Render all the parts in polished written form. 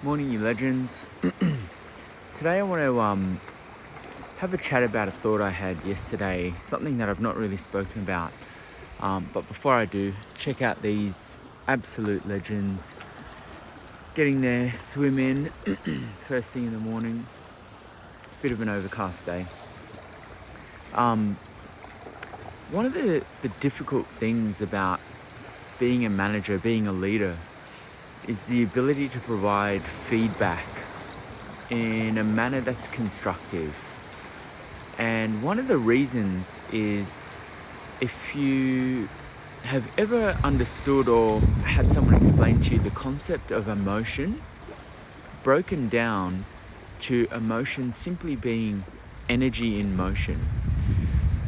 Morning, you legends. Today I want to have a chat about a thought I had yesterday, something that I've not really spoken about. But before I do, check out these absolute legends. Getting their swim in first thing in the morning. Bit of an overcast day. One of the difficult things about being a manager, being a leader, is the ability to provide feedback in a manner that's constructive. And one of the reasons is if you have ever understood or had someone explain to you the concept of emotion broken down to emotion simply being energy in motion.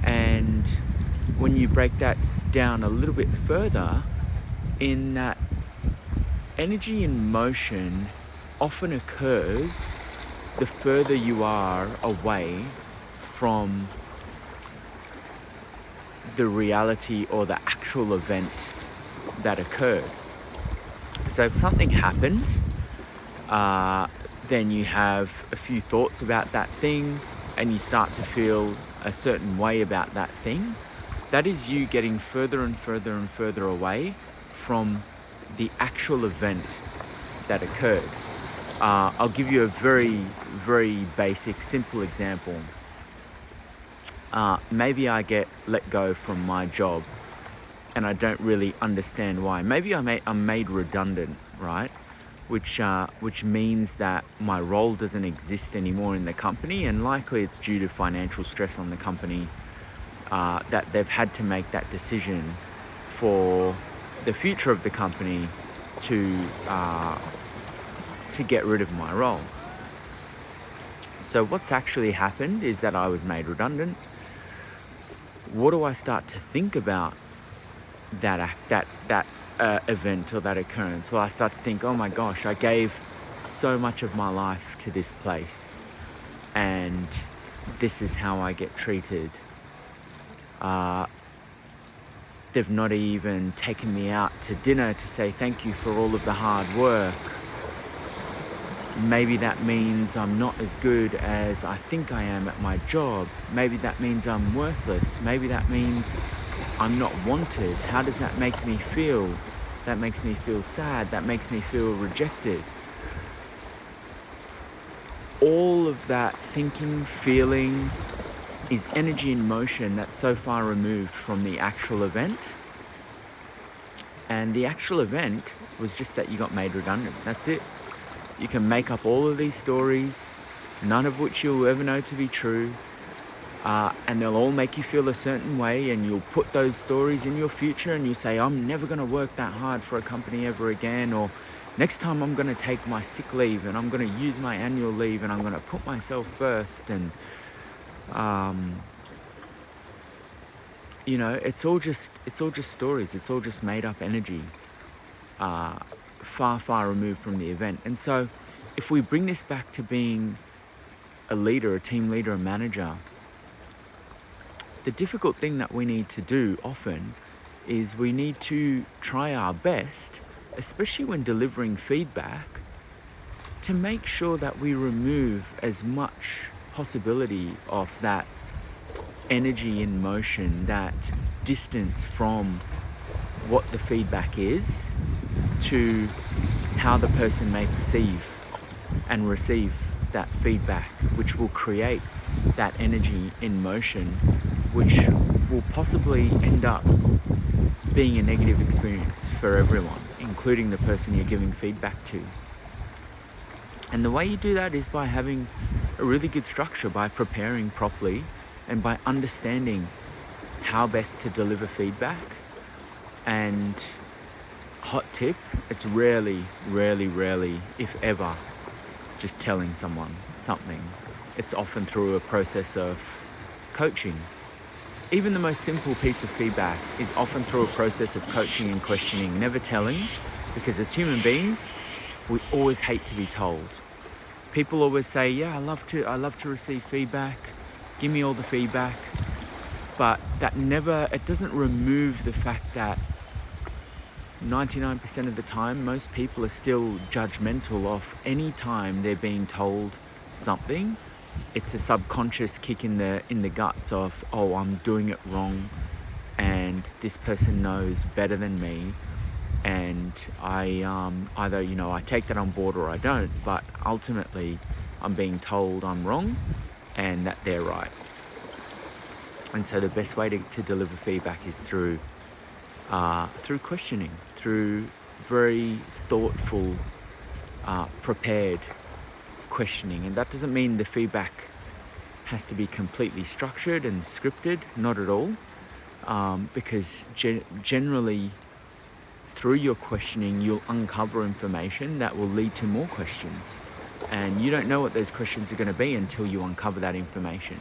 And when you break that down a little bit further, in that energy in motion often occurs the further you are away from the reality or the actual event that occurred. So if something happened, then you have a few thoughts about that thing and you start to feel a certain way about that thing. That is you getting further and further and further away from the actual event that occurred. I'll give you a very, very basic, simple example. Maybe I get let go from my job and I don't really understand why. Maybe I'm made redundant, right? Which means that my role doesn't exist anymore in the company, and likely it's due to financial stress on the company that they've had to make that decision for the future of the company to get rid of my role. So what's actually happened is that I was made redundant. What do I start to think about that event or that occurrence? Well, I start to think, oh my gosh, I gave so much of my life to this place, and this is how I get treated. They've not even taken me out to dinner to say thank you for all of the hard work. Maybe that means I'm not as good as I think I am at my job. Maybe that means I'm worthless. Maybe that means I'm not wanted. How does that make me feel? That makes me feel sad. That makes me feel rejected. All of that thinking, feeling, is energy in motion that's so far removed from the actual event. And the actual event was just that you got made redundant. That's it. You can make up all of these stories, none of which you'll ever know to be true. And they'll all make you feel a certain way, and you'll put those stories in your future and you say, I'm never going to work that hard for a company ever again, or next time I'm going to take my sick leave and I'm going to use my annual leave and I'm going to put myself first. And it's all just stories. It's all just made up energy, far, far removed from the event. And so if we bring this back to being a leader, a team leader, a manager, the difficult thing that we need to do often is we need to try our best, especially when delivering feedback, to make sure that we remove as much possibility of that energy in motion, that distance from what the feedback is to how the person may perceive and receive that feedback, which will create that energy in motion, which will possibly end up being a negative experience for everyone, including the person you're giving feedback to. And the way you do that is by having a really good structure, by preparing properly, and by understanding how best to deliver feedback. And hot tip, it's rarely, if ever, just telling someone something. It's often through a process of coaching. Even the most simple piece of feedback is often through a process of coaching and questioning, never telling, because as human beings, we always hate to be told. People always say, yeah, I love to receive feedback. Give me all the feedback. But it doesn't remove the fact that 99% of the time, most people are still judgmental of any time they're being told something. It's a subconscious kick in the guts of, oh, I'm doing it wrong, and this person knows better than me, and I either I take that on board or I don't. But ultimately, I'm being told I'm wrong, and that they're right. And so the best way to deliver feedback is through questioning, through very thoughtful, prepared questioning. And that doesn't mean the feedback has to be completely structured and scripted, not at all, because generally through your questioning you'll uncover information that will lead to more questions, and you don't know what those questions are going to be until you uncover that information.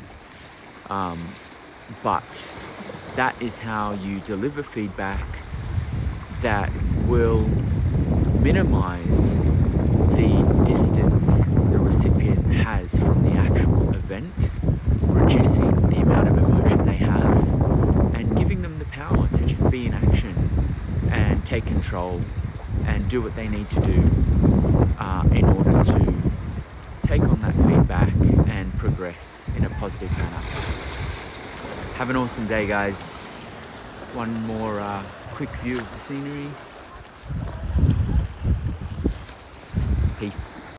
But that is how you deliver feedback that will minimize the distance the recipient has from the actual event, reducing the amount of emotion they have, and giving them the power to just be in action and take control and do what they need to do in order to take on that feedback and progress in a positive manner. Have an awesome day, guys. One more quick view of the scenery. Peace.